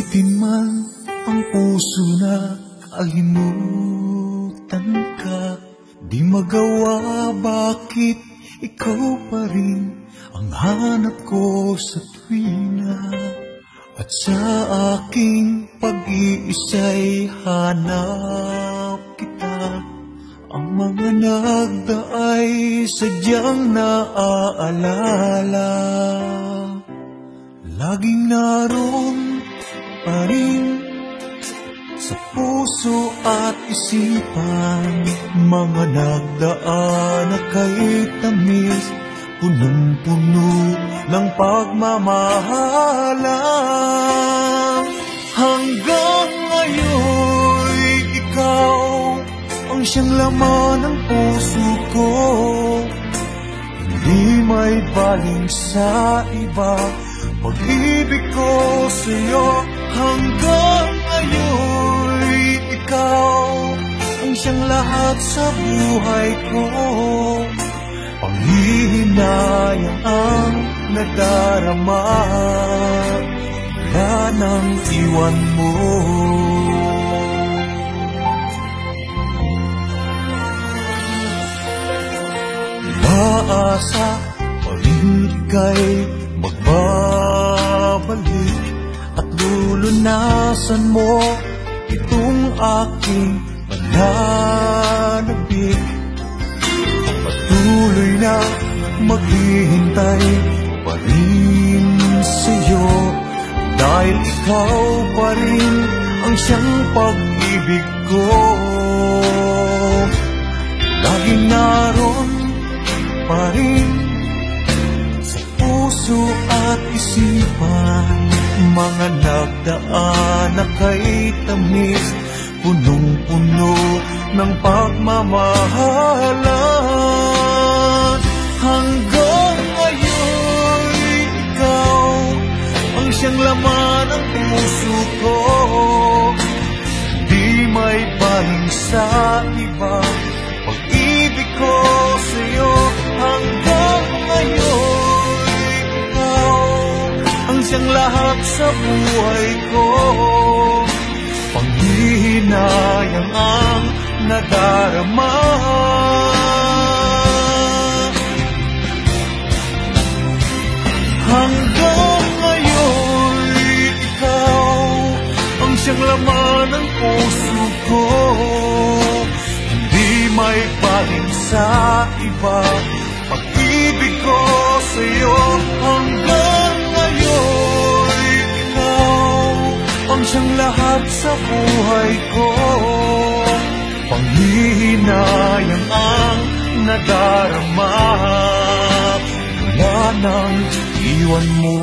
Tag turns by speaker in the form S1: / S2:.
S1: Pilitin man ang puso na kalimutan ka, di magawa, bakit ikaw pa rin ang hanap ko sa tuwina. At sa aking pag-iisa'y hanap kita. Ang mga nagdaay sadyang naaalala, laging naroon pa rin sa puso at isipan. Mga nagdaan na kay tamis, punong-puno ng pagmamahalan. Hanggang ngayon ikaw ang siyang laman ng puso ko, hindi may baling sa iba. Pag-ibig ko sa'yo hanggang ngayon, ikaw ang siyang lahat sa buhay ko. Panghihinayang ang nadarama, wala nang iwan mo. Maasa pa rin ika'y magbabalik at lulunasan mo itong aking pananabik. Patuloy na maghihintay pa rin sa'yo, dahil ikaw pa rin ang siyang pag-ibig ko. Laging naroon pa rin sa puso at isipan. Mga nagdaan na kay tamis, punong-puno ng pagmamahalan. Hanggang ngayon ikaw ang siyang laman ng puso ko, di may paling sa iba. Pag-ibig ko sa'yo hanggang ngayon, ikaw ang siyang lahat sa buhay ko. Panghihinayang ang nadarama, hanggang ngayon ikaw ang siyang laman ng puso ko, hindi may paling sa iba. Pag-ibig ko sa'yo hanggang ngayon, ikaw ang siyang lahat sa buhay ko. Panghihinayang ang nadarama, wala nang iwan mo.